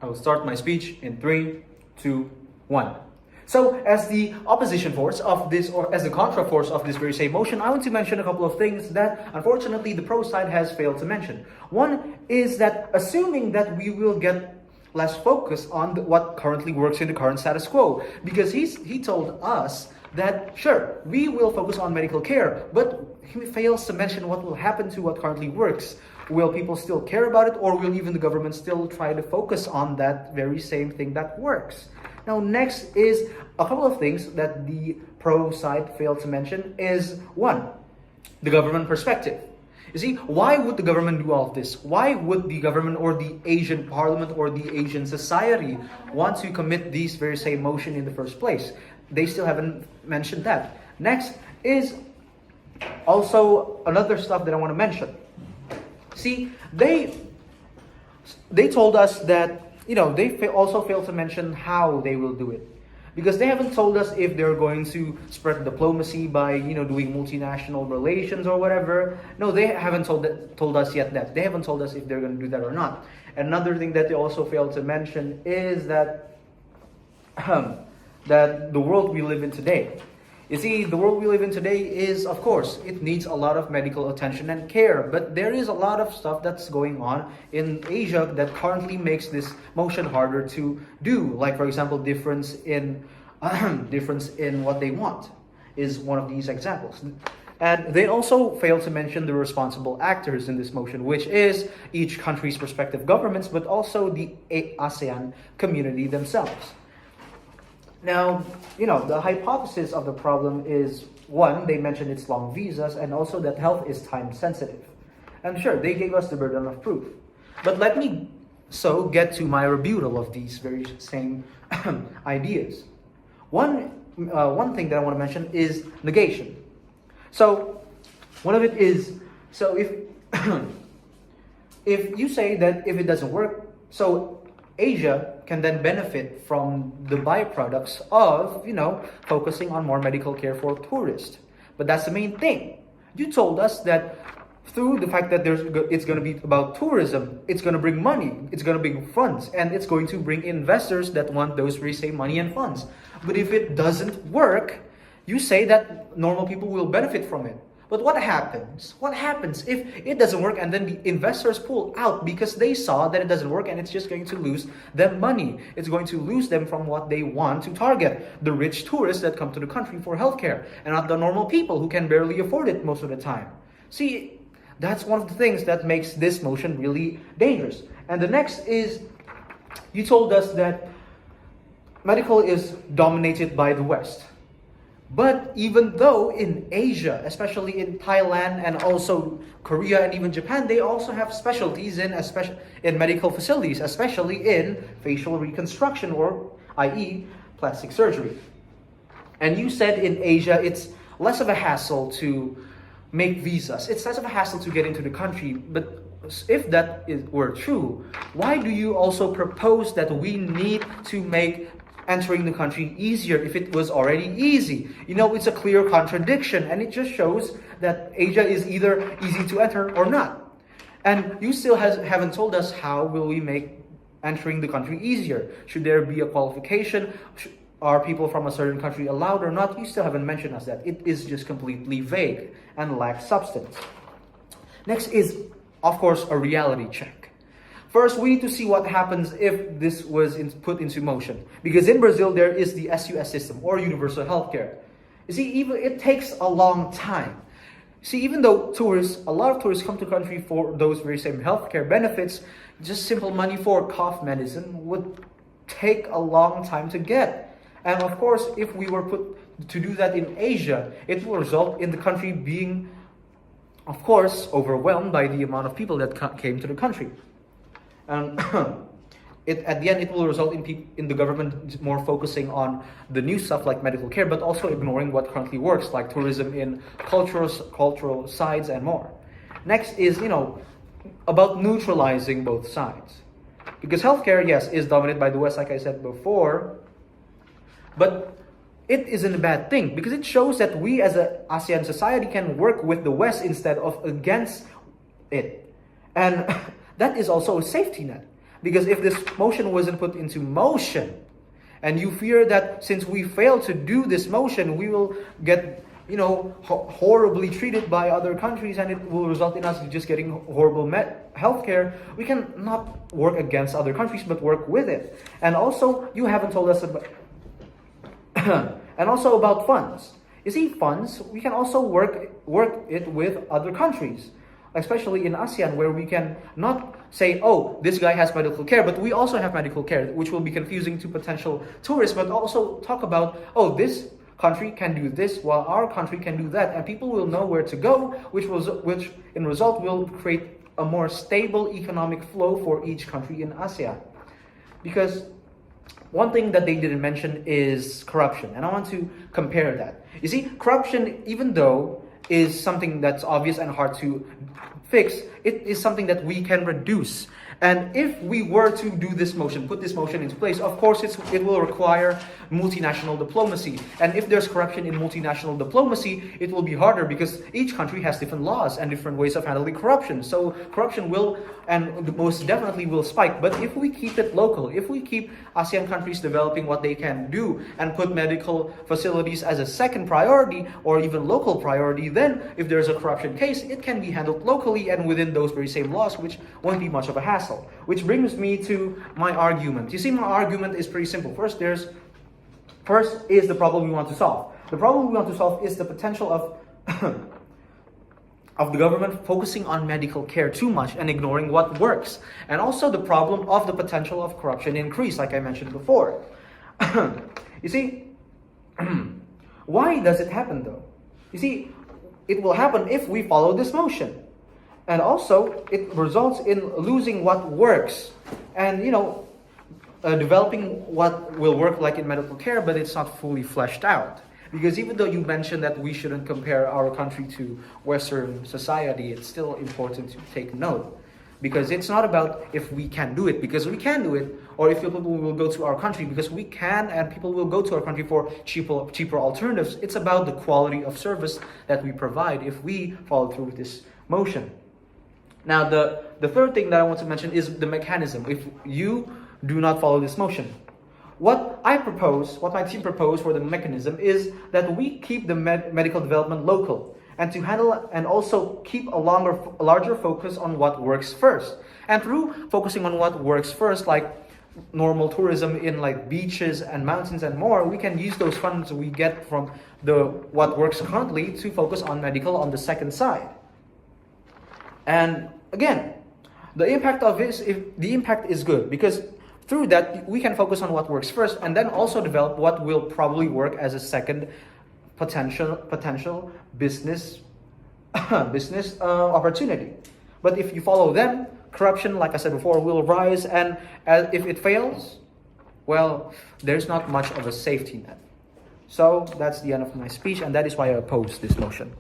I will start my speech in 3, 2, 1. So, as the opposition force of this, or as the contra force of this very same motion, I want to mention a couple of things that, unfortunately, the pro side has failed to mention. One is that assuming that we will get less focus on what currently works in the current status quo, because he told us that, sure, we will focus on medical care, but he fails to mention what will happen to what currently works. Will people still care about it, or will even the government still try to focus on that very same thing that works? Now, next is a couple of things that the pro side failed to mention is, one, the government perspective. You see, why would the government do all of this? Why would the government or the Asian parliament or the Asian society want to commit these very same motion in the first place? They still haven't mentioned that. Next is also another stuff that I want to mention. See, they told us that, they also failed to mention how they will do it. Because they haven't told us if they're going to spread diplomacy by, doing multinational relations or whatever. No, they haven't told us yet that. They haven't told us if they're going to do that or not. Another thing that they also failed to mention is that, that the world we live in today. You see, the world we live in today is, of course, it needs a lot of medical attention and care. But there is a lot of stuff that's going on in Asia that currently makes this motion harder to do. Like, for example, difference in what they want is one of these examples. And they also fail to mention the responsible actors in this motion, which is each country's respective governments, but also the ASEAN community themselves. Now, the hypothesis of the problem is, one, they mentioned it's long visas, and also that health is time sensitive. And sure, they gave us the burden of proof. But let me get to my rebuttal of these very same ideas. One thing that I want to mention is negation. So, one of it is, so if if you say that if it doesn't work, so Asia can then benefit from the byproducts of, focusing on more medical care for tourists. But that's the main thing. You told us that through the fact that it's going to be about tourism, it's going to bring money, it's going to bring funds, and it's going to bring investors that want those very same money and funds. But if it doesn't work, you say that normal people will benefit from it. But what happens? What happens if it doesn't work and then the investors pull out because they saw that it doesn't work and it's just going to lose them money? It's going to lose them from what they want to target, the rich tourists that come to the country for healthcare, and not the normal people who can barely afford it most of the time. See, that's one of the things that makes this motion really dangerous. And the next is, you told us that medical is dominated by the West. But even though in Asia, especially in Thailand and also Korea and even Japan, they also have specialties in medical facilities, especially in facial reconstruction, or i.e. plastic surgery. And you said in Asia it's less of a hassle to make visas. It's less of a hassle to get into the country. But if that were true, why do you also propose that we need to make entering the country easier if it was already easy? It's a clear contradiction, and it just shows that Asia is either easy to enter or not. And you still haven't told us how will we make entering the country easier. Should there be a qualification? Are people from a certain country allowed or not? You still haven't mentioned us that. It is just completely vague and lacks substance. Next is, of course, a reality check. First, we need to see what happens if this was put into motion. Because in Brazil, there is the SUS system, or universal healthcare. You see, it takes a long time. See, even though a lot of tourists come to the country for those very same healthcare benefits, just simple money for cough medicine would take a long time to get. And of course, if we were put to do that in Asia, it will result in the country being, of course, overwhelmed by the amount of people that came to the country. And at the end, it will result in the government more focusing on the new stuff like medical care, but also ignoring what currently works, like tourism in cultural sides and more. Next is, about neutralizing both sides. Because healthcare, yes, is dominated by the West, like I said before, but it isn't a bad thing because it shows that we as an ASEAN society can work with the West instead of against it. And that is also a safety net. Because if this motion wasn't put into motion, and you fear that since we fail to do this motion, we will get, horribly treated by other countries, and it will result in us just getting horrible healthcare, we can not work against other countries, but work with it. And also, you haven't told us about, and also about funds. You see, funds, we can also work it with other countries, especially in ASEAN, where we can not say, oh, this guy has medical care, but we also have medical care, which will be confusing to potential tourists, but also talk about, oh, this country can do this while our country can do that, and people will know where to go, which in result will create a more stable economic flow for each country in ASEAN. Because one thing that they didn't mention is corruption, and I want to compare that. You see, corruption, even though is something that's obvious and hard to fix, it is something that we can reduce. And if we were to do this motion, put this motion into place, of course it will require multinational diplomacy. And if there's corruption in multinational diplomacy, it will be harder because each country has different laws and different ways of handling corruption. So corruption will, and most definitely will, spike. But if we keep it local, if we keep ASEAN countries developing what they can do and put medical facilities as a second priority or even local priority, then if there's a corruption case, it can be handled locally and within those very same laws, which won't be much of a hassle. Which brings me to my argument. You see, my argument is pretty simple. First is the problem we want to solve. The problem we want to solve is the potential of of the government focusing on medical care too much and ignoring what works. And also the problem of the potential of corruption increase, like I mentioned before. You see, why does it happen though? You see, it will happen if we follow this motion. And also, it results in losing what works. And, developing what will work like in medical care, but it's not fully fleshed out. Because even though you mentioned that we shouldn't compare our country to Western society, it's still important to take note. Because it's not about if we can do it, because we can do it, or if people will go to our country, because we can, and people will go to our country for cheaper alternatives. It's about the quality of service that we provide if we follow through with this motion. Now, the third thing that I want to mention is the mechanism. If you do not follow this motion, what my team proposed for the mechanism is that we keep the medical development local and to handle and also keep a larger focus on what works first. And through focusing on what works first, like normal tourism in like beaches and mountains and more, we can use those funds we get from what works currently to focus on medical on the second side. And again, the impact is good because through that we can focus on what works first and then also develop what will probably work as a second potential business opportunity. But if you follow them, corruption, like I said before, will rise, and if it fails, well, there's not much of a safety net. So that's the end of my speech, and that is why I oppose this motion.